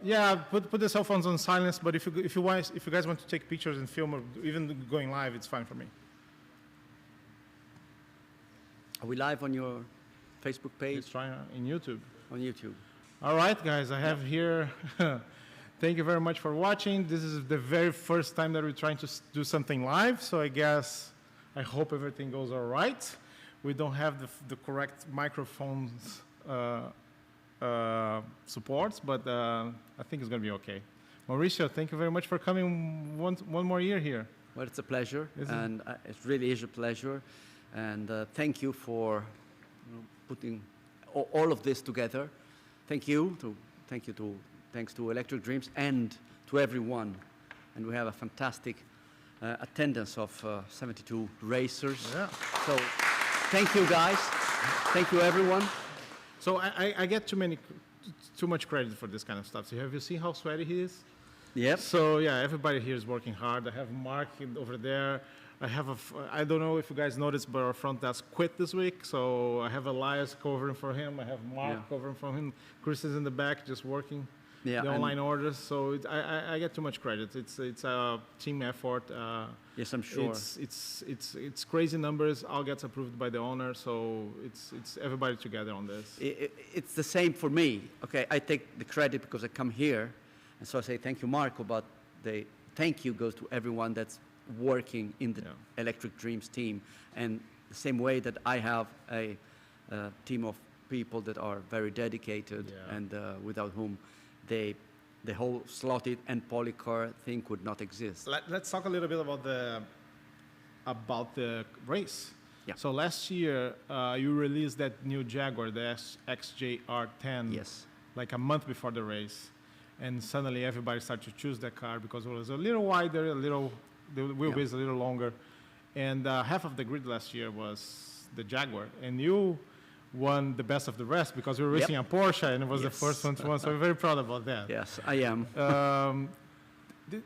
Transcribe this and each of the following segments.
Yeah, put the cell phones on silence. But if you guys want to take pictures and film, or even going live, it's fine for me. Are we live on your Facebook page? Let's try in YouTube. On YouTube. All right, guys, I have here. Thank you very much for watching. This is the very first time that we're trying to do something live, so I hope everything goes all right. We don't have the correct microphones supports, but I think it's going to be okay. Mauricio, thank you very much for coming one more year here. Well, it's a pleasure, and it really is a pleasure. And thank you for putting all of this together. Thanks to Electric Dreams and to everyone. And we have a fantastic attendance of 72 racers. Yeah. So thank you, guys. Thank you, everyone. So I get too much credit for this kind of stuff. So have you seen how sweaty he is? Yep. So yeah, everybody here is working hard. I have Mark over there. I don't know if you guys noticed, but our front desk quit this week. So I have Elias covering for him. I have Mark covering for him. Chris is in the back just working the online orders. So I get too much credit. It's a team effort. Yes, I'm sure. It's crazy numbers. All gets approved by the owner. So it's everybody together on this. It's the same for me. Okay, I take the credit because I come here, and so I say thank you, Marco. But the thank you goes to everyone that's working in the Electric Dreams team, and the same way that I have a team of people that are very dedicated and without whom the whole slotted and polycar thing could not exist. Let's talk a little bit about the race. Yeah. So last year you released that new Jaguar, the XJR10, like a month before the race, and suddenly everybody started to choose that car because it was a little wider, the wheelbase a little longer, and half of the grid last year was the Jaguar, and you won the best of the rest because we were racing a Porsche, and it was the first one to win, so we're very proud about that. Yes, I am.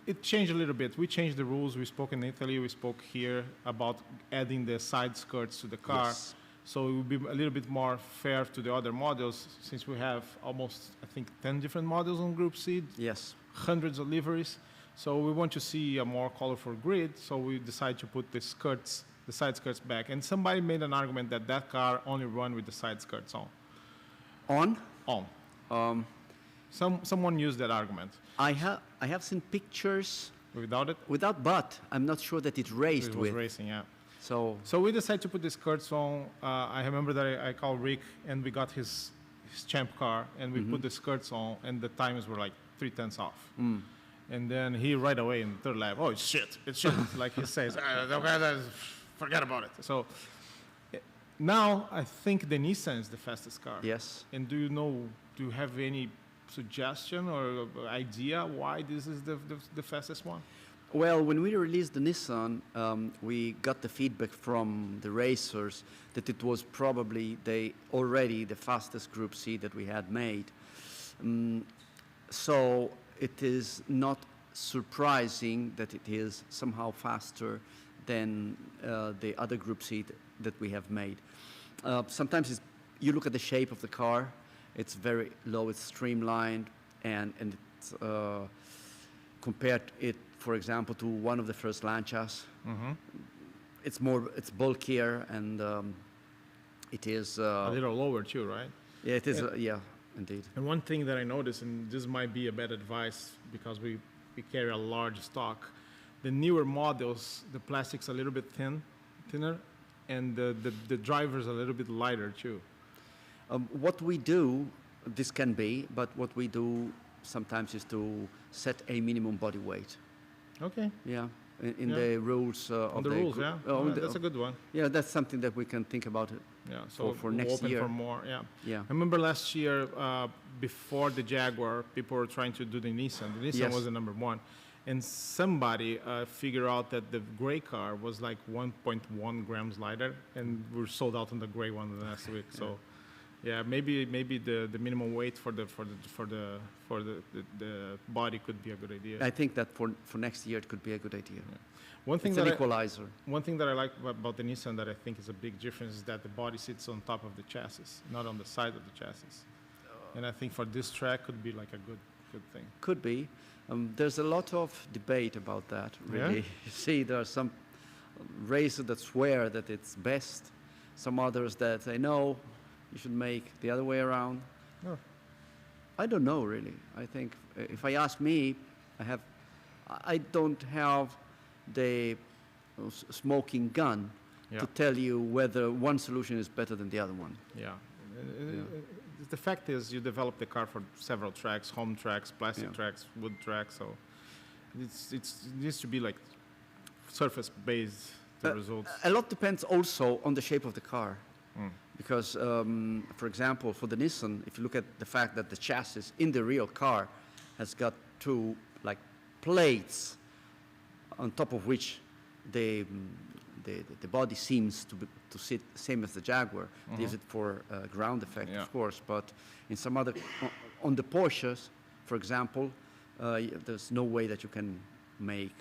It changed a little bit. We changed the rules. We spoke in Italy, we spoke here about adding the side skirts to the car, so it would be a little bit more fair to the other models, since we have almost, I think, 10 different models on Group C. Yes. Hundreds of liveries. So we want to see a more colorful grid, so we decided to put the side skirts back. And somebody made an argument that car only run with the side skirts on. On? On. Someone used that argument. I have seen pictures. Without it? Without, but I'm not sure that it raced with. It was racing, yeah. So we decided to put the skirts on. I remember that I called Rick, and we got his champ car, and we put the skirts on, and the times were like 3/10 off. And then he right away in the third lap, it's shit, like he says, forget about it. So now I think the Nissan is the fastest car. Yes. And do you have any suggestion or idea why this is the fastest one? Well, when we released the Nissan, we got the feedback from the racers that it was probably already the fastest Group C that we had made. So it is not surprising that it is somehow faster than the other Group C that we have made. Sometimes you look at the shape of the car, it's very low, it's streamlined, and it's, compared it, for example, to one of the first Lancias, it's bulkier, and it is a little lower too, right? Yeah, it is. Indeed. And one thing that I noticed, and this might be a bad advice because we carry a large stock, the newer models, the plastic's a little bit thinner, and the driver's a little bit lighter too. What we do, this can be, but what we do sometimes is to set a minimum body weight. Okay. Yeah. In the rules of the rules, that's a good one. Yeah, that's something that we can think about it. Yeah, so for next year. For more, Yeah. I remember last year, before the Jaguar, people were trying to do the Nissan. The Nissan was the number one. And somebody figured out that the gray car was like 1.1 grams lighter, and we're sold out on the gray one the last week. So, yeah, maybe the minimum weight for the body could be a good idea. I think that for next year it could be a good idea. Yeah. One thing it's an equalizer. One thing that I like about the Nissan that I think is a big difference is that the body sits on top of the chassis, not on the side of the chassis. And I think for this track could be like a good good thing. Could be. There's a lot of debate about that, really. Yeah? You see, there are some racers that swear that it's best, some others that say, no, you should make the other way around. Oh. I don't know, really. I think if I ask me, I don't have the smoking gun to tell you whether one solution is better than the other one. Yeah. The fact is, you develop the car for several tracks, home tracks, plastic tracks, wood tracks, so it needs to be like surface-based, the results. A lot depends also on the shape of the car. Because, for example, for the Nissan, if you look at the fact that the chassis in the real car has got two like plates on top of which the body seems to sit same as the Jaguar. They use it for ground effect, of course, but in some other, on the Porsches, for example, there's no way that you can make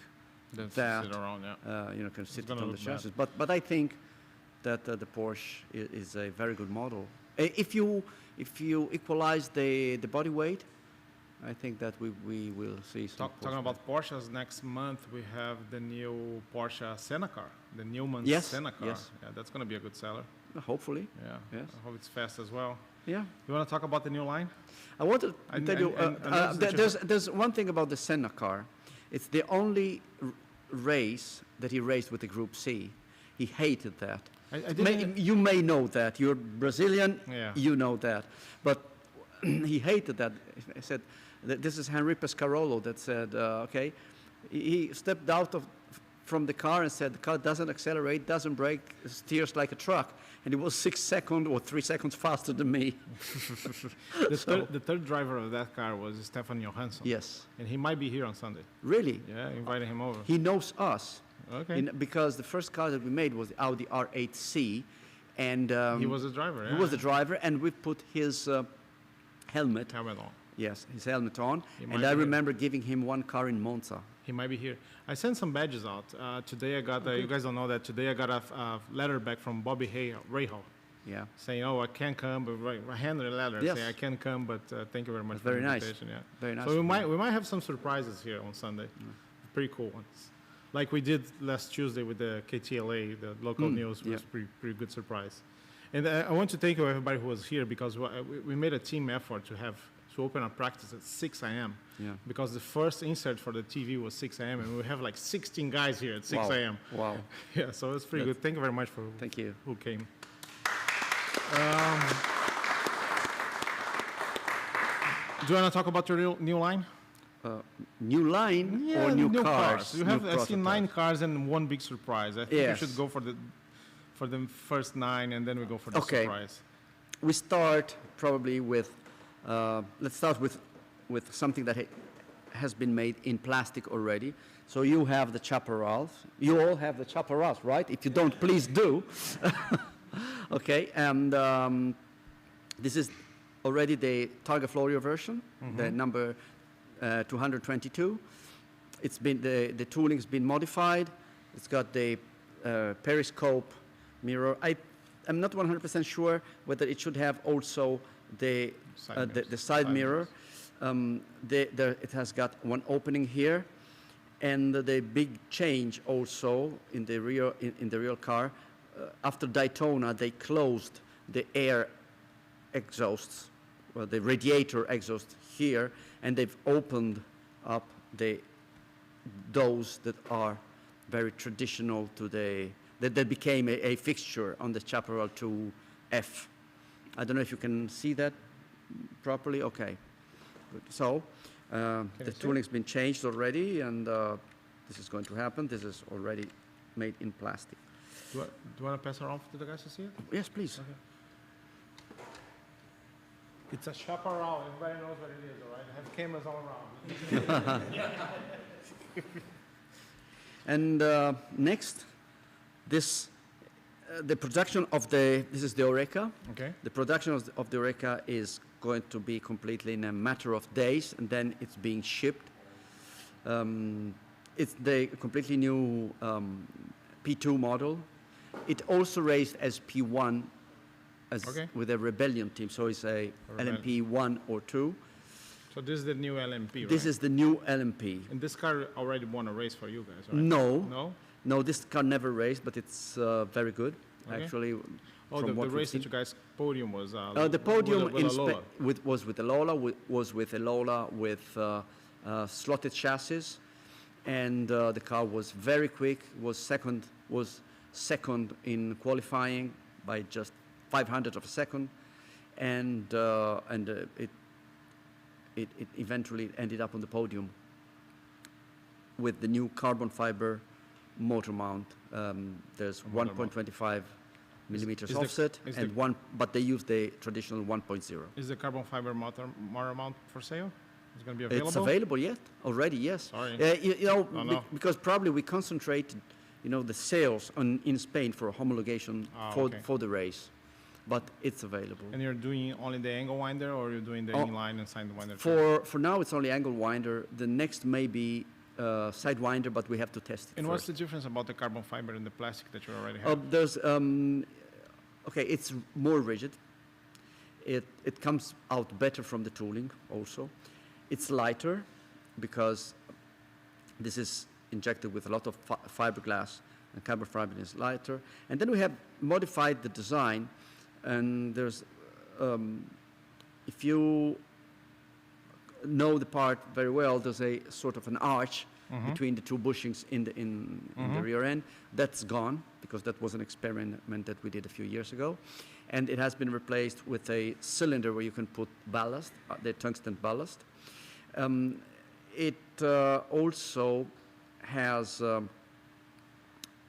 that. Sit around, can sit it on the chassis. But I think that the Porsche is a very good model. If you equalize the body weight, I think that we will see some. Talking about Porsches, next month we have the new Porsche Senna car, the Newman Senna car. Yes. Yeah, that's going to be a good seller. Hopefully. Yeah. Yes. I hope it's fast as well. Yeah. You want to talk about the new line? I want to tell you, there's one thing about the Senna car. It's the only race that he raced with the Group C. He hated that. You may know that. You're Brazilian, you know that. But he hated that. I said, this is Henry Pescarolo that said, okay, he stepped out from the car and said, the car doesn't accelerate, doesn't brake, steers like a truck. And it was 6 seconds or 3 seconds faster than me. The third driver of that car was Stefan Johansson. Yes. And he might be here on Sunday. Really? Yeah, invited him over. He knows us. Okay. Because the first car that we made was the Audi R8C. And he was the driver, He was the driver, and we put his helmet on. Yes, his helmet on. And I remember giving him one car in Monza. He might be here. I sent some badges out. Today I got, you guys don't know that, today I got a letter back from Bobby Rahal. Yeah. Saying, I can't come, but I handed a letter saying I can't come, but thank you very much for the invitation. Nice. Yeah. Very nice. So we might have some surprises here on Sunday. Pretty cool ones. Like we did last Tuesday with the KTLA, the local news, was pretty good surprise. And I want to thank you everybody who was here, because we made a team effort to open our practice at 6 a.m. Yeah. Because the first insert for the TV was 6 a.m. and we have like 16 guys here at 6 a.m. Wow. Yeah, so it's pretty good. Thank you very much for who came. Do you want to talk about your new line? New line or new cars? You have, I see 9 cars and one big surprise. I think we should go for the first 9 and then we go for the surprise. We start probably with, let's start with something that has been made in plastic already. So you have the Chaparrals. You all have the Chaparrals, right? If you don't, please do. Okay, and this is already the Targa Florio version, the number 222. It's been the tooling's been modified. It's got the periscope mirror. I'm not 100% sure whether it should have also the side mirror. It has got one opening here, and the big change also in the rear car. After Daytona, they closed the air exhausts, well, the radiator exhaust here, and they've opened up those that are very traditional to that became a fixture on the Chaparral 2F. I don't know if you can see that properly. Okay. Good. So the tooling's been changed already, and this is going to happen. This is already made in plastic. Do you want to pass around to the guys to see it? Yes, please. Okay. It's a Chaparral. Everybody knows what it is, all right? I have cameras all around. And next, the production of this is the Oreca. Okay. The production of the Oreca is going to be completely in a matter of days, and then it's being shipped. It's the completely new P2 model. It also raced as P1 with a Rebellion team, so it's a LMP 1 or 2. So this is the new LMP, right? This is the new LMP. And this car already won a race for you guys, right? No. No? No, this car never raced, but it's very good, Okay. actually. Oh, from the what we've race that seen. you guys podium was The podium with a Lola. was with the Lola, was with a Lola with slotted chassis, and the car was very quick. Was second in qualifying by just 500 of a second, and it eventually ended up on the podium with the new carbon fiber motor mount. There's Motor mount. 1.25 millimeters is the- offset, is and the- but they use the traditional 1.0. Is the carbon fiber motor mount for sale? It's going to be available? It's available yet already. Yes. Sorry. You know, Oh, no. because probably we concentrate, the sales in Spain for homologation Ah, for okay. for the race, but it's available. And you're doing only the angle winder, or you're doing the Oh, inline and sidewinder? too? For now, it's only angle winder. The next may be sidewinder, but we have to test it And what's first. the difference about the carbon fiber and the plastic that you already have? There's okay, it's more rigid. It comes out better from the tooling also. It's lighter because this is injected with a lot of fiberglass, and carbon fiber is lighter. And then we have modified the design, and there's if you know the part very well, there's a sort of an arch between the two bushings in the rear end. That's gone because that was an experiment that we did a few years ago. And it has been replaced with a cylinder where you can put ballast, the tungsten ballast. It also has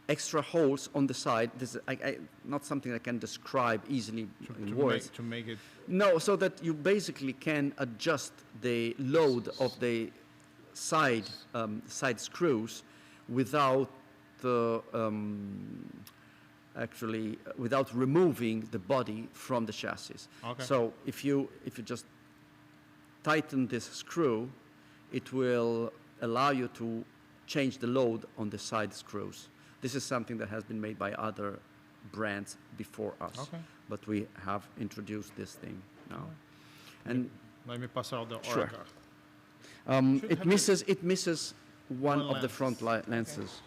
extra holes on the side. This is not something I can describe easily in words. To make it No, so that you basically can adjust the load of the side screws without without removing the body from the chassis. Okay. So if you just tighten this screw, it will allow you to change the load on the side screws. This is something that has been made by other brands before us, Okay. but we have introduced this thing now. And Let me pass out the Sure. Oracle. Should it have misses one One of the lens. front lenses.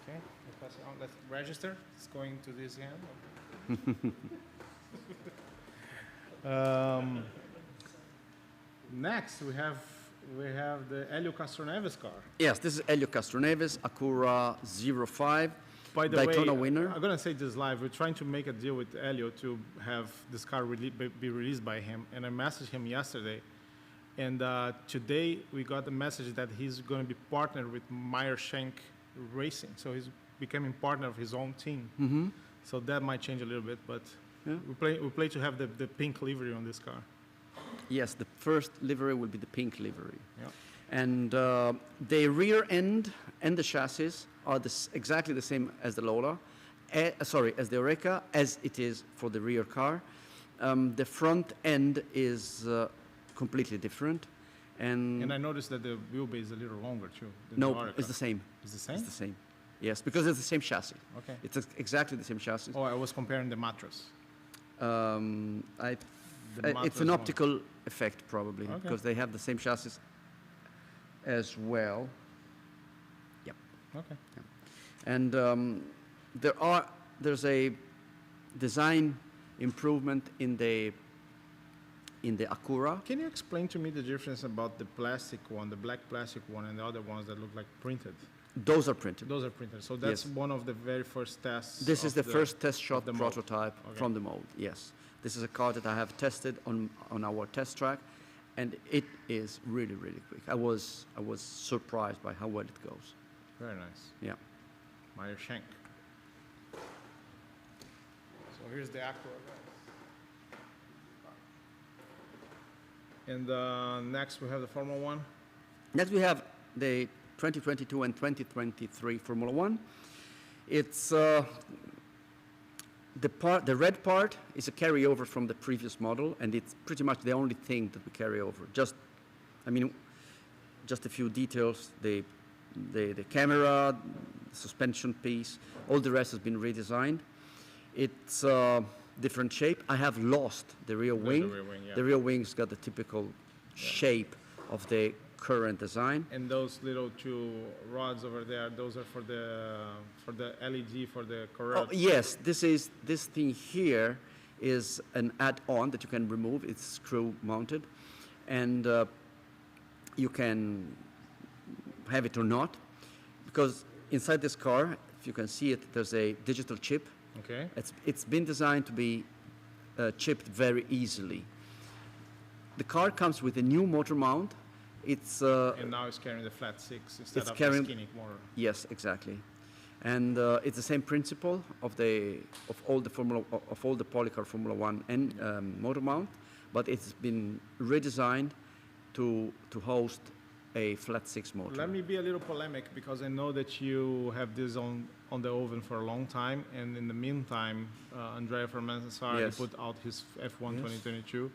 Okay, we'll pass it on. Let's register. It's going to this hand. Next, we have the Helio Castroneves car. Yes, this is Helio Castroneves, Acura 05, By the Daytona way, winner. I'm gonna say this live. We're trying to make a deal with Helio to have this car be released by him, and I messaged him yesterday. And today we got a message that he's going to be partnered with Meyer Shank Racing, so he's becoming partner of his own team. Mm-hmm. So that might change a little bit, but Yeah. we play to have the pink livery on this car. Yes, the first livery will be the pink livery. Yeah. And the rear end and the chassis are exactly the same as the Lola, as the Oreca, as it is for the rear car. The front end is completely different. And I noticed that the wheelbase is a little longer too. Than No, the Oreca. it's the same. It's the same? It's the same. Yes, because it's the same chassis. Okay. It's exactly the same chassis. Oh, I was comparing the mattress. It's mattress an one. optical effect probably, Okay. because they have the same chassis as well. Yep. Okay. And there's a design improvement in the Acura. Can you explain to me the difference about the plastic one, the black plastic one, and the other ones that look like printed? Those are printed. Those are printed. So that's Yes. one of the very first tests. This is the of first test shot the mold. prototype Okay. from the mold, yes. This is a car that I have tested on our test track, and it is really, really quick. I was surprised by how well it goes. Very nice. Yeah. Meyer Shank. So here's the Acura. And next we have the Formula One. Next we have the 2022 and 2023 Formula One. It's the red part is a carryover from the previous model, and it's pretty much the only thing that we carry over. Just a few details: the camera, the suspension piece. All the rest has been redesigned. It's different shape. I have lost the rear The wing. rear wing, yeah. The rear wing's got the typical shape of the current design. And those little two rods over there, those are for the LED for the corral. Oh, yes, this thing here is an add-on that you can remove. It's screw mounted, and you can have it or not, because inside this car, if you can see it, there's a digital chip. Okay. It's been designed to be chipped very easily. The car comes with a new motor mount. It's And now it's carrying the flat six instead It's of carrying- the skinny motor. yes, exactly, and it's the same principle of all the Polycar Formula One and motor mount, but it's been redesigned to host a flat six motor. Let me be a little polemic because I know that you have this on the oven for a long time, and in the meantime, Andrea from Mansar Yes. put out his F1 Yes. 2022,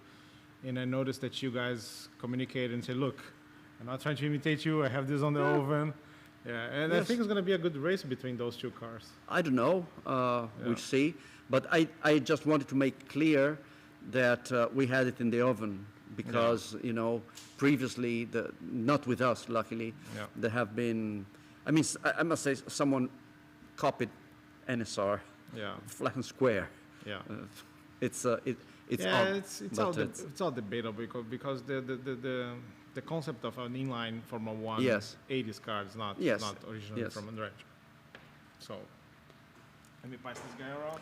and I noticed that you guys communicate and say, "Look, I'm not trying to imitate you. I have this on the oven." Yeah, and I Yes. think it's going to be a good race between those two cars. I don't know. We'll see. But I just wanted to make clear that we had it in the oven because, previously, not with us, luckily, Yeah. there have been, I must say, someone copied NSR, Yeah, flat and square. yeah. It's Yeah, odd, it's but it's all debatable because the concept of an inline Formula One Yes. 80s car is not Yes. not originally Yes. from Andretti. So let me pass this guy around.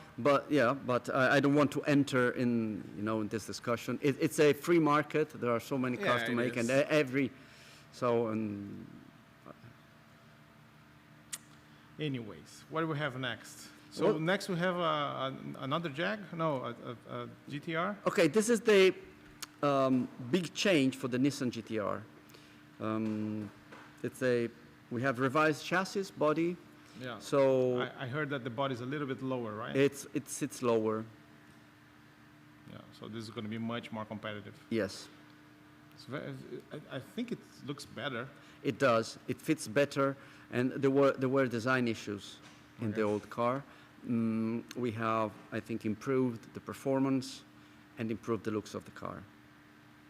But I don't want to enter in this discussion. It's a free market. There are so many cars Yeah, to it make, and is. and Anyways, what do we have next? So Well- next we have another Jag? No, a GTR? okay, this is the big change for the Nissan GTR. We have revised chassis, body, Yeah. so I heard that the body's a little bit lower, right? it sits lower. Yeah. So this is going to be much more competitive. Yes, It's I think it looks better. it does. It fits better, and there were design issues in the Okay. old car. We have, I think, improved the performance and improved the looks of the car.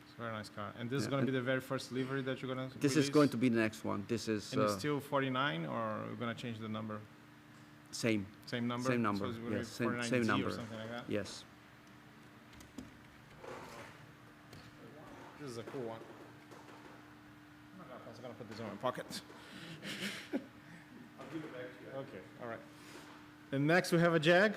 It's a very nice car. And this is Yeah, going to and be the very first livery that you're going to This is going to be the next one. This is And it's still 49, or we're going to change the number? same. Same number? Same number, So it's gonna be yes, same 49Z number. or something like that? Yes. This is a cool one. I'm going to put this in my pocket. I'll give it back to you. Okay, all right. And next we have a Jag,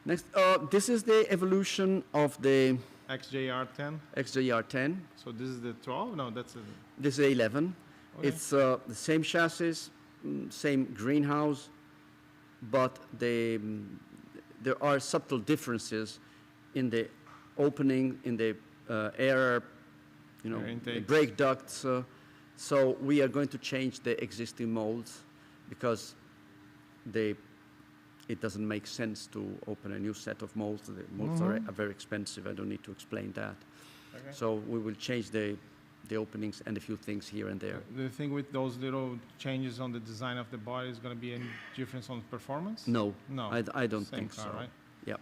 Next, this is the evolution of the XJR10. XJR10. So this is the 12? No, that's a... This is 11. Okay. It's the same chassis, same greenhouse, but there are subtle differences in the opening, in the air, Air intake. brake ducts. So we are going to change the existing molds because it doesn't make sense to open a new set of molds. The molds are very expensive. I don't need to explain that. Okay. So we will change the openings and a few things here and there. Do you think with those little changes on the design of the body is going to be any difference on performance? No, No. I don't Same think car, so. right? Yeah.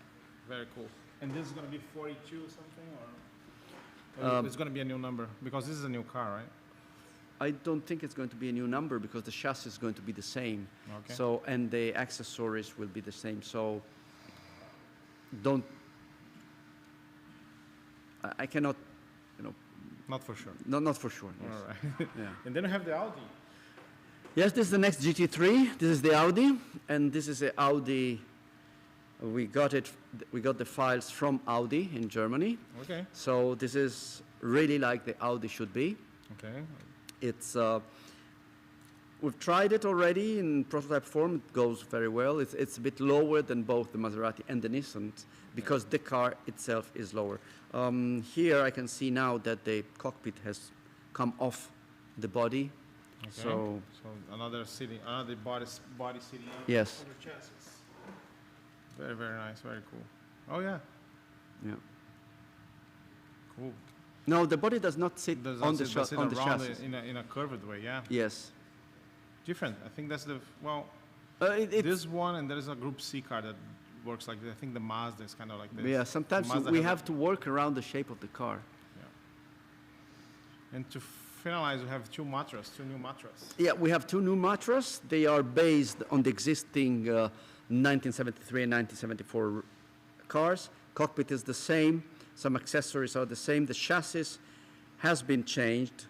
Very cool. And this is going to be 42 something, or Um, it's going to be a new number? Because this is a new car, right? I don't think it's going to be a new number because the chassis is going to be the same. Okay. So, and the accessories will be the same. So, I cannot, Not for sure. not for sure. Yes. All right. Yeah. And then we have the Audi. Yes, this is the next GT3. This is the Audi, and this is the Audi. We got the files from Audi in Germany. Okay. So this is really like the Audi should be. Okay. It's we've tried it already in prototype form. It goes very well. It's a bit lower than both the Maserati and the Nissan because the car itself is lower. Here I can see now that the cockpit has come off the body. Okay. So another body sitting on Yes. the chassis. Very, very nice. Very cool. Oh yeah. yeah. Cool. No, the body does not sit Does on that the sit on the around chassis. in a curved way? Yeah. Yes. Different. I think that's the well. It's This one, and there is a Group C car that works like this. I think the Mazda is kind of like this. Yeah, sometimes Mazda we has have to work around the shape of the car. And to finalize, we have two new mattress. Yeah, we have two new mattresses. They are based on the existing 1973 and 1974 cars. Cockpit is the same. Some accessories are the same. The chassis has been changed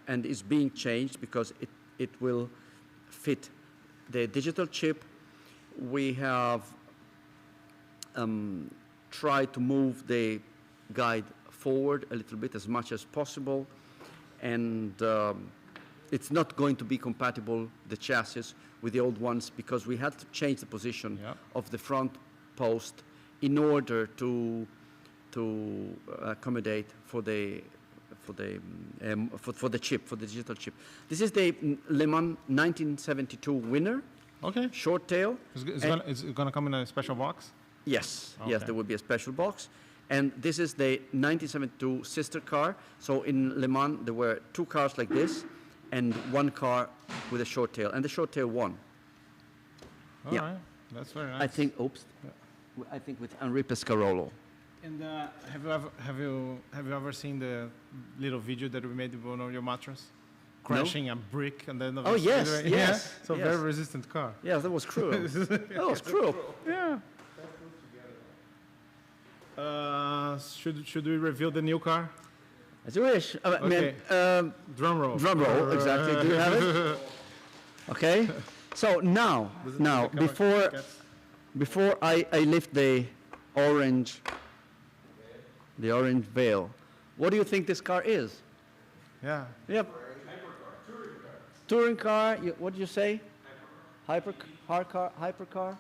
and is being changed because it will fit the digital chip. We have tried to move the guide forward a little bit as much as possible. And it's not going to be compatible, the chassis, with the old ones because we had to change the position of the front post in order to accommodate for the chip, for the digital chip. This is the Le Mans 1972 winner. Okay. Short tail. Is it gonna come in a special box? Yes. Okay. Yes, there will be a special box. And this is the 1972 sister car. So in Le Mans, there were two cars like this and one car with a short tail. And the short tail won. All right. That's very nice. I think, I think with Henri Pescarolo. And have you ever seen the little video that we made on your mattress? Crashing a brick and then... Oh, yes, yes. yes. So yes. very resistant car. Yeah, that was cruel. That was cruel. Yeah. Should we reveal the new car? As you wish. Okay. Drum roll. Drum roll, exactly. Do you have it? Okay. So now, before I lift the orange veil, what do you think this car is? Yeah. Yep. Touring car. What did you say? Hypercar.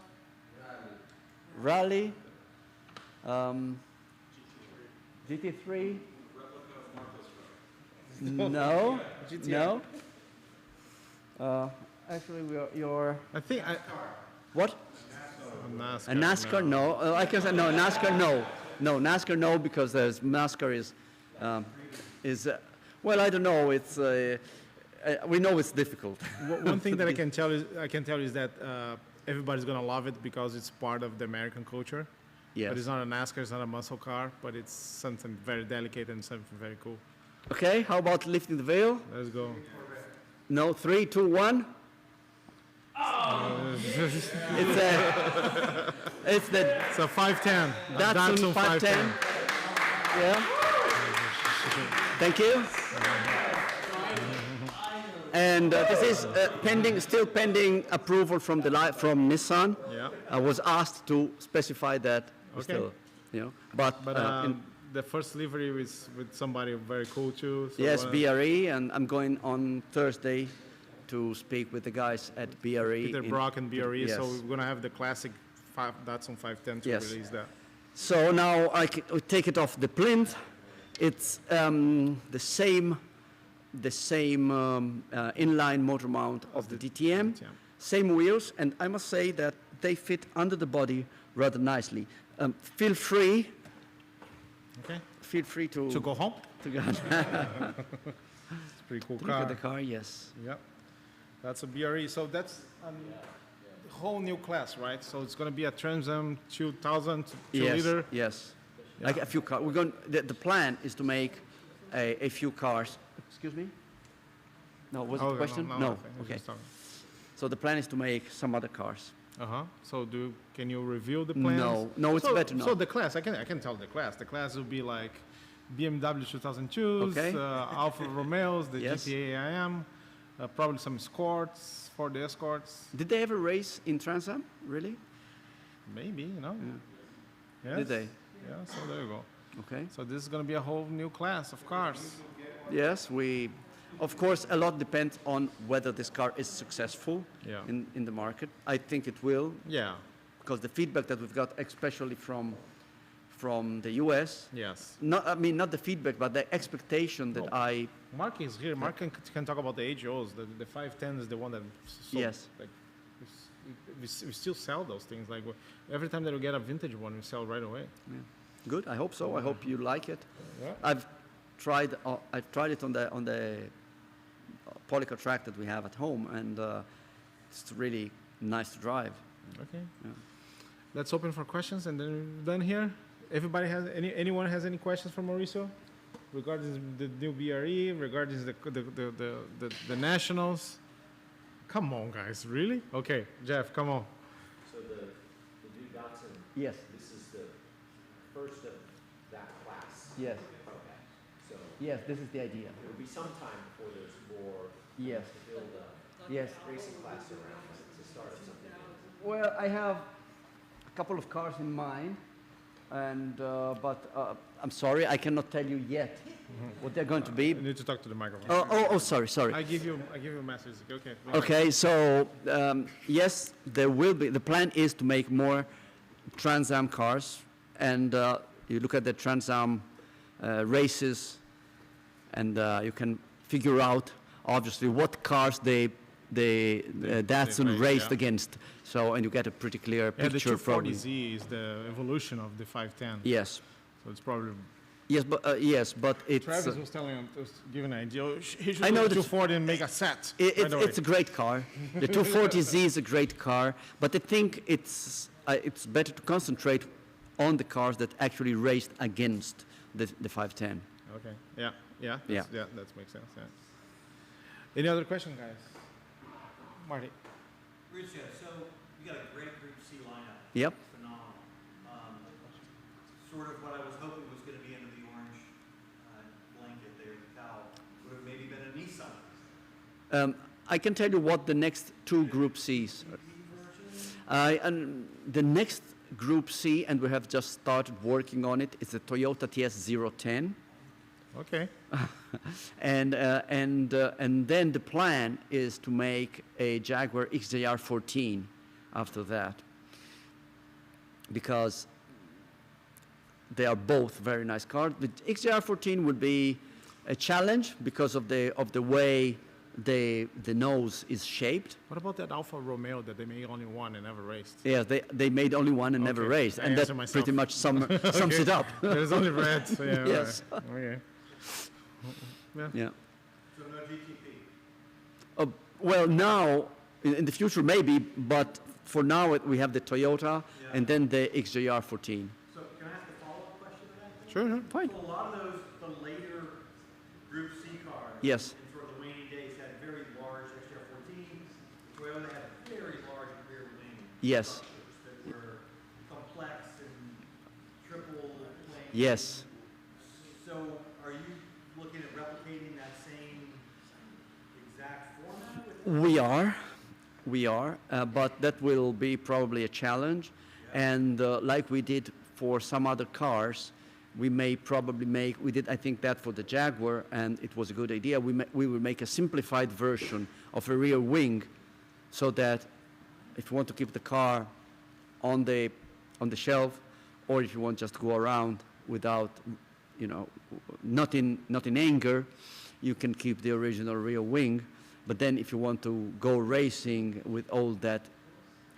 Rally. GT3. No. No. Actually, you're. I think What? NASCAR. A NASCAR? No. I can say no. NASCAR? No. No. NASCAR? No, because NASCAR is. Well, I don't know. It's. We know it's difficult. One thing that I can tell you is that everybody's gonna love it because it's part of the American culture. Yes. But it's not a NASCAR, it's not a muscle car, but it's something very delicate and something very cool. Okay, how about lifting the veil? Let's go. No, 3, 2, 1. It's a 510. Datsun 510. Yeah. Thank you. And this is still pending approval from Nissan. Yeah. I was asked to specify that. Okay. Still, but the first livery was with somebody very cool too. So yes, BRE, and I'm going on Thursday to speak with the guys at BRE. Peter Brock and BRE. Yes. So we're gonna have the classic Datsun 510 to release that. So now we take it off the plinth. It's the same inline motor mount of the DTM, same wheels, and I must say that they fit under the body rather nicely. Feel free. Okay. Feel free to go home. To go. It's a pretty cool car. Look at the car, yes. Yeah, that's a BRE. So that's a whole new class, right? So it's going to be a Trans Am 2000 2-liter. Yes. Yeah. Like a few cars. The plan is to make a few cars. Excuse me? No, was it a question? No. Okay. So the plan is to make some other cars. So can you reveal the plans? No, it's better not. So the class, I can tell the class. The class will be like BMW 2002s, Alfa Romeos, the GTA IM, probably some Escorts, Ford Escorts. Did they ever race in Trans Am? Really? Maybe, Yeah. Yes. Did they? Yeah, so there you go. Okay. So this is going to be a whole new class of cars. Yes, of course, a lot depends on whether this car is successful in the market. I think it will. Yeah. Because the feedback that we've got, especially from the US. Yes. Not the feedback, but the expectation that Mark is here. Mark can talk about the AGOs. The 510 is the one that. Yes. Like, we still sell those things. Like every time that we get a vintage one, we sell right away. Yeah. Good. I hope so. I hope you like it. Yeah. I've tried it on the Polycar track that we have at home, and it's really nice to drive. Okay. Yeah. let's open for questions, and then we're done here. Everybody has anyone has any questions for Mauricio regarding the new BRE, regarding the nationals? Come on, guys, really? Okay, Jeff, come on. So the new Datsun, Yes. this is the first of that class. Yes. Okay. So Yes, this is the idea. it will be some time before there's more Yes. to build a Yes. racing class around to start of something new. Well, I have a couple of cars in mind, and but I'm sorry, I cannot tell you yet what they're going to be. You need to talk to the microphone. Sorry. I give you a message. Okay. Okay, so yes, there will be. The plan is to make more Trans Am cars, and you look at the Trans Am races, and you can figure out obviously what cars Datsun race, raced yeah. against. So, and you get a pretty clear Yeah, the picture from. 240Z is the evolution of the 510. Yes, So it's probably. yes, but it's. Travis was telling him, was giving an idea. He should I know do that- 240 and make a set. It's a great car. The 240Z is a great car, but I think it's better to concentrate on the cars that actually raced against the 510. Okay. Yeah. Yeah. Yeah. That makes sense. Yeah. Any other question, guys? Marty. Mauricio, so you got a great Group C lineup. Yep. Phenomenal. Sort of what I was hoping was going to be under the orange blanket there, the cowl, would have maybe been a Nissan. I can tell you what the next two Group Cs. And the next Group C, and we have just started working on it, is the Toyota TS010. Okay. And then the plan is to make a Jaguar XJR14 after that, because they are both very nice cars. The XJR14 would be a challenge because of the way the nose is shaped. What about that Alfa Romeo that they made only one and never raced? Yeah, they made only one and never Okay, raced, I and that answered myself. pretty much sums it up. There's only red. So yeah. Yes. Right. Okay. Yeah. So no GTP. Well, now, in the future maybe, but for now we have the Toyota and then the XJR14. So can I ask a follow-up question to that? Sure. Fine. So a lot of those, the later Group C cars. Yes. In sort of the waning days had very large XJR14s. Toyota had very large rear wing. Yes. structures that were complex and triple plane. Yes. So are you looking at replicating that same exact format with We are, but that will be probably a challenge. And like we did for some other cars, we may probably we did, I think, that for the Jaguar, and it was a good idea. We will make a simplified version of a rear wing so that if you want to keep the car on the shelf, or if you want just to go around without, not in anger, you can keep the original rear wing. But then if you want to go racing with all that,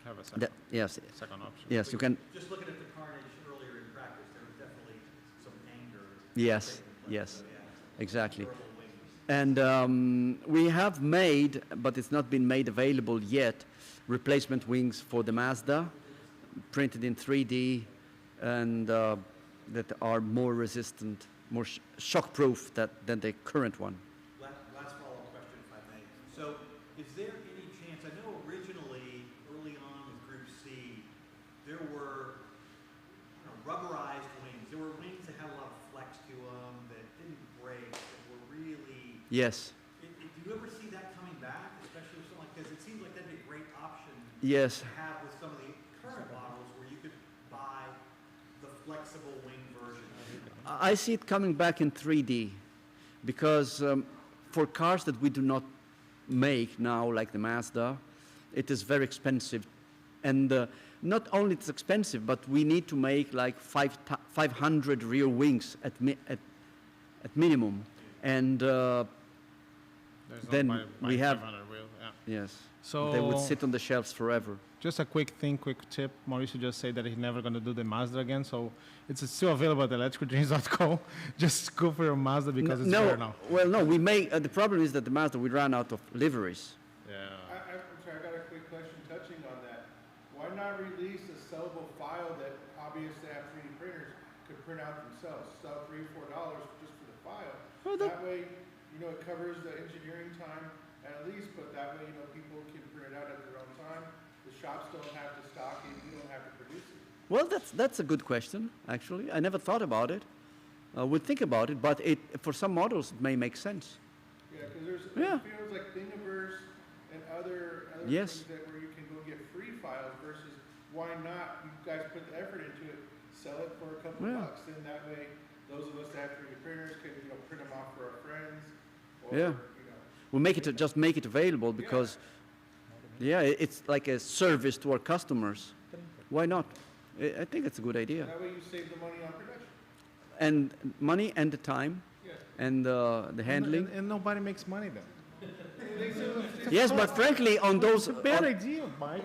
Have a second, yes, second option. yes, you can, just looking at the carnage earlier in practice, there was definitely some anger. yes, taking place. yes, So, yeah, exactly. durable wings. And we have made, but it's not been made available yet, replacement wings for the Mazda, printed in 3D, and that are more resistant, more shock-proof than the current one. Last follow-up question, if I may. So is there any chance, I know originally, early on with Group C, there were rubberized wings. There were wings that had a lot of flex to them, that didn't break, that were really... Yes, Do you ever see that coming back, especially with something like this? It seems like that'd be a great option yes. to have with some of the current models where you could buy the flexible wing version. I see it coming back in 3D because for cars that we do not make now, like the Mazda, it is very expensive. And not only it's expensive, but we need to make like 500 rear wings at minimum. And There's no then by we have- 500 wheel, yeah. yes, So they would sit on the shelves forever. just a quick tip. Mauricio just said that he's never going to do the Mazda again, so it's still available at electricaldreams.com. Just go for your Mazda because it's there now. Well, no, we may. The problem is that the Mazda, we ran out of liveries. Yeah. I'm sorry, I got a quick question touching on that. Why not release a sellable 5 print out themselves, sell $3 or $4 just for the file. Oh, That way, you know, it covers the engineering time at least, but that way, you know, people can print it out at their own time. The shops don't have to stock it, you don't have to produce it. Well, that's a good question, actually. I never thought about it. Would think about it, but for some models it may make sense. Yeah, because there's Yeah. fields like Thingiverse and other Yes. things that where you can go get free files versus why not? You guys put the effort into it, sell it for a couple Yeah. bucks, and that way those of us that have 3D printers can, you know, print them off for our friends. Or, Yeah. you know, We make it just make it available because, yeah, it's like a service to our customers. Why not? I think it's a good idea. that way you save the money on production. And money and the time Yeah. and the handling. And nobody makes money then. Yes, but frankly, on those, Bad idea, Mike.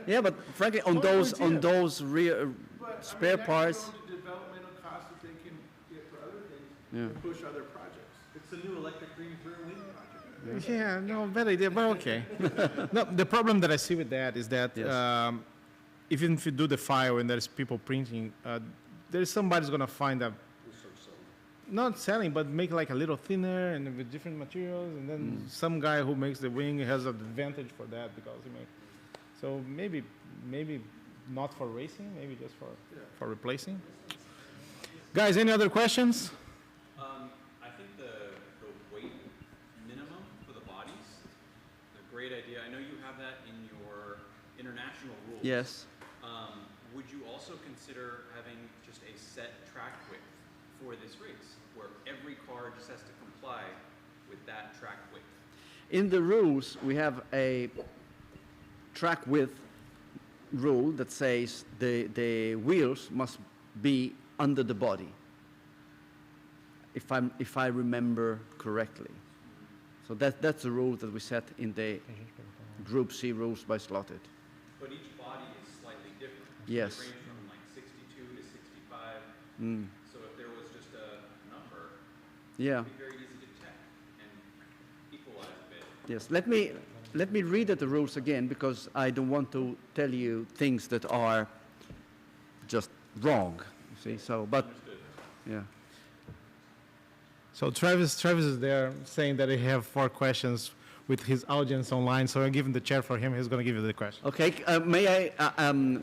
yeah, but frankly, on those real But, spare I mean, parts. that's going to developmental costs that they can get for other things Yeah. and push other projects. It's the new electric green for wind project. Yeah, no, bad idea, but okay. No, the problem that I see with that is that Yes. even if you do the file and there's people printing, there's somebody's gonna find a, not selling, but make like a little thinner and with different materials, and then some guy who makes the wing has an advantage for that because he makes. So maybe not for racing, maybe just for replacing. Guys, any other questions? I think the weight minimum for the bodies, a great idea. I know you have that in your international rules. Yes. Would you also consider having just a set track width for this race, where every car just has to comply with that track width? In the rules, we have a track width rule that says the wheels must be under the body, if I remember correctly. So that's the rule that we set in the Group C rules by Slotted. But each body is slightly different. Yes. They range from like 62 to 65. So if there was just a number, Yeah. it'd be very easy to check and equalize a bit. Yes. Let me read the rules again because I don't want to tell you things that are just wrong. You see. So, but yeah. So Travis is there saying that he have 4 questions with his audience online, so I give him the chair for him. He's going to give you the question. Okay. May I?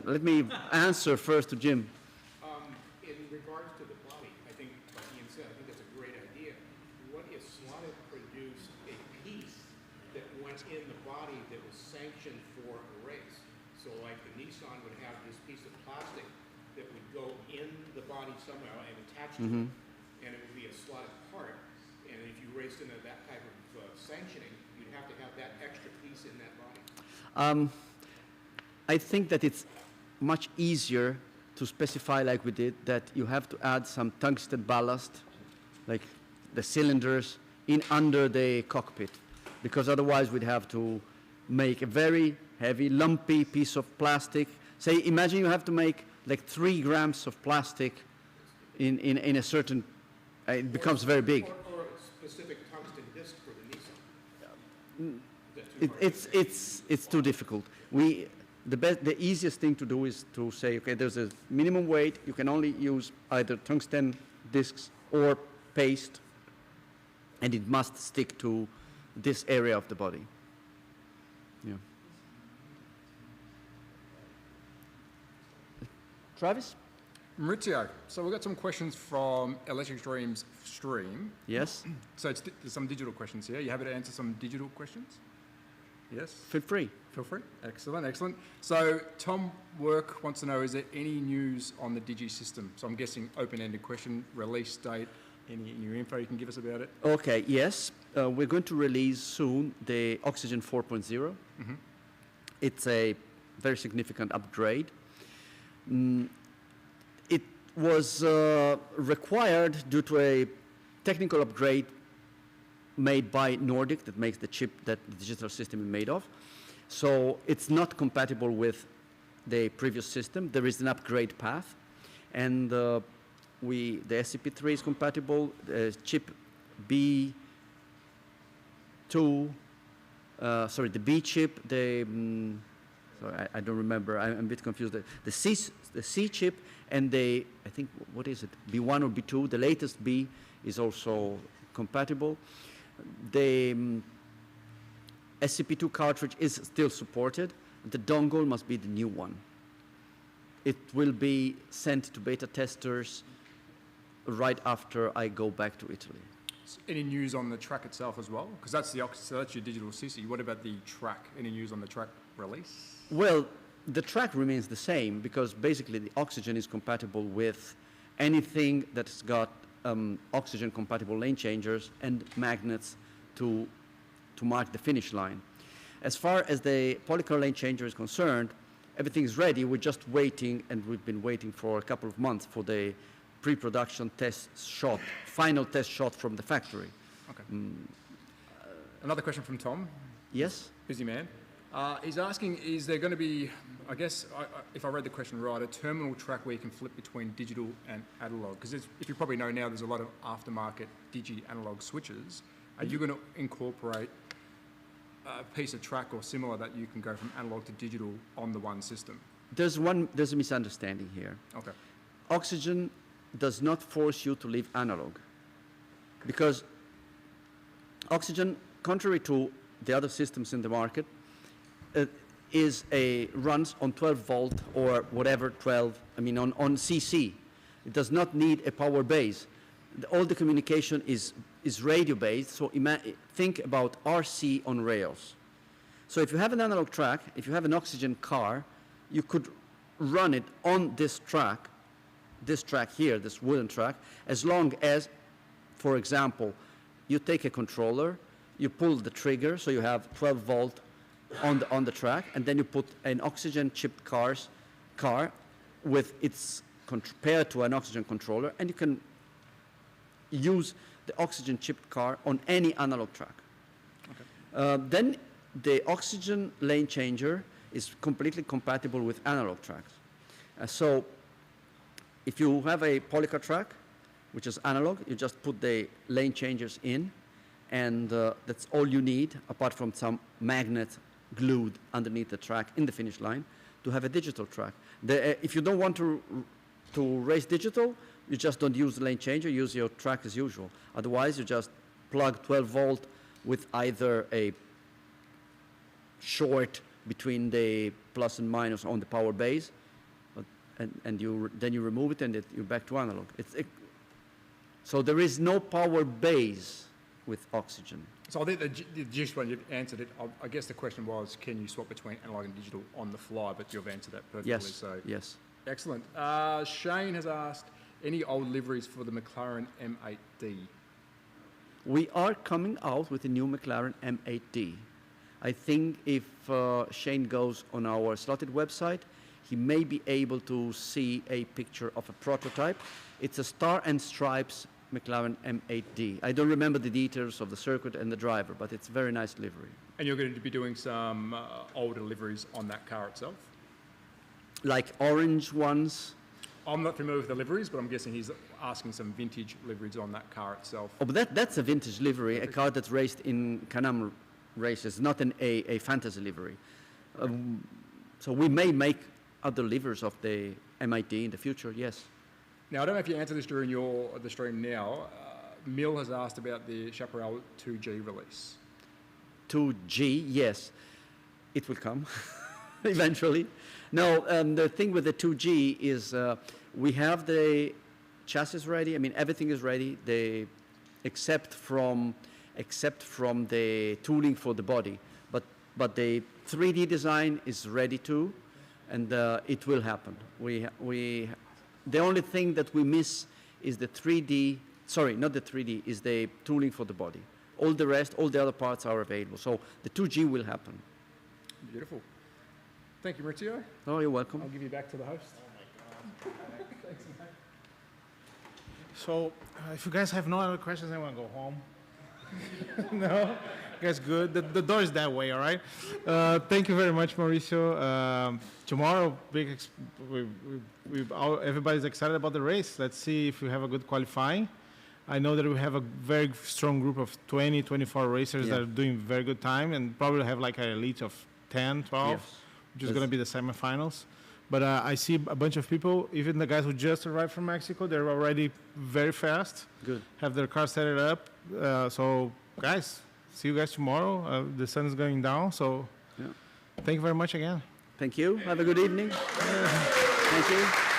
Let me answer first to Jim. In regards to the body, I think, like Ian said, I think that's a great idea. What if Slotted produced a piece that went in the body that was sanctioned for a race? So like the Nissan would have this piece of plastic that would go in the body somehow and attach to it, and it would be a slotted part. And if you raced into that type of sanctioning, you'd have to have that extra piece in that body. I think that it's much easier to specify, like we did, that you have to add some tungsten ballast, like the cylinders, in under the cockpit, because otherwise we'd have to make a very heavy, lumpy piece of plastic. Say, imagine you have to make like 3 grams of plastic in a certain, it becomes very big. Or a specific tungsten disc for the Nissan. Is that too far? It's too difficult. The easiest thing to do is to say, okay, there's a minimum weight. You can only use either tungsten discs or paste, and it must stick to this area of the body. Yeah. Travis? Maurizio, so we've got some questions from Electric Dreams stream. Yes. So there's some digital questions here. You happy to answer some digital questions? Yes. Feel free. Feel free. Excellent, excellent. So Tom Work wants to know, is there any news on the Digi system? So I'm guessing open-ended question, release date, any new info you can give us about it? Okay, yes. We're going to release soon the Oxygen 4.0. It's a very significant upgrade. It was required due to a technical upgrade made by Nordic that makes the chip that the digital system is made of. So it's not compatible with the previous system. There is an upgrade path, and the SCP-3 is compatible. Chip B2, the B chip, So I don't remember. I'm a bit confused. The C chip and the, I think, what is it? B1 or B2, the latest B is also compatible. The SCP2 cartridge is still supported. The dongle must be the new one. It will be sent to beta testers right after I go back to Italy. Any news on the track itself as well? Because that's so that's your digital CC. What about the track? Any news on the track release? Well, the track remains the same because basically the oxygen is compatible with anything that's got oxygen compatible lane changers and magnets to mark the finish line. As far as the polycar lane changer is concerned, everything is ready. We're just waiting, and we've been waiting for a couple of months for the pre-production test shot, final test shot from the factory. Okay. Another question from Tom. Yes? Busy man. He's asking, is there going to be, I guess, if I read the question right, a terminal track where you can flip between digital and analog? Because if you probably know now, there's a lot of aftermarket digi-analog switches. Are you going to incorporate a piece of track or similar that you can go from analog to digital on the one system? There's a misunderstanding here. Okay. Oxygen does not force you to leave analog, because oxygen, contrary to the other systems in the market, runs on 12 volt or whatever 12, on CC. It does not need a power base. All the communication is radio based, so think about RC on rails. So if you have an analog track, if you have an oxygen car, you could run it on this track here, this wooden track, as long as, for example, you take a controller, you pull the trigger, so you have 12 volt on the track, and then you put an oxygen chipped car with its paired to an oxygen controller, and you can use the oxygen chipped car on any analog track. Okay. Then the oxygen lane changer is completely compatible with analog tracks. So if you have a polycar track, which is analog, you just put the lane changers in, and that's all you need, apart from some magnet glued underneath the track in the finish line, to have a digital track. If you don't want to race digital, you just don't use the lane changer, use your track as usual. Otherwise, you just plug 12 volt with either a short between the plus and minus on the power base, and then you remove it, and you're back to analog. So there is no power base with oxygen. So I think the gist one, you've answered it. I guess the question was, can you swap between analog and digital on the fly? But you've answered that perfectly. Yes, so yes. Excellent. Shane has asked, any old liveries for the McLaren M8D? We are coming out with a new McLaren M8D. I think if Shane goes on our slotted website, he may be able to see a picture of a prototype. It's a Star and Stripes McLaren M8D. I don't remember the details of the circuit and the driver, but it's a very nice livery. And you're going to be doing some older liveries on that car itself? Like orange ones? I'm not familiar with the liveries, but I'm guessing he's asking some vintage liveries on that car itself. Oh, but that's a vintage livery, a car that's raced in Can-Am races, not a fantasy livery. So we may make other liveries of the M8D in the future, yes. Now, I don't know if you answered this during the stream now. Mill has asked about the Chaparral 2G release. 2G, yes. It will come eventually. No, the thing with the 2G is we have the chassis ready. I mean, everything is ready, except from the tooling for the body. But the 3D design is ready too, and it will happen. The only thing that we miss is the 3D, sorry, not the 3D, is the tooling for the body. All the rest, all the other parts are available. So the 2G will happen. Beautiful. Thank you, Maurizio. Oh, you're welcome. I'll give you back to the host. Oh, my God. Thanks, man. So, if you guys have no other questions, I want to go home. No? You guys good? The door is that way, all right? Thank you very much, Mauricio. Tomorrow, everybody's excited about the race. Let's see if we have a good qualifying. I know that we have a very strong group of 20, 24 racers that are doing very good time, and probably have like an elite of 10, 12. Yes. which is going to be the semifinals. But I see a bunch of people, even the guys who just arrived from Mexico, they're already very fast. Good. Have their car set it up. So, guys, see you guys tomorrow. The sun is going down, so Yeah. thank you very much again. Thank you. Have a good evening. Thank you.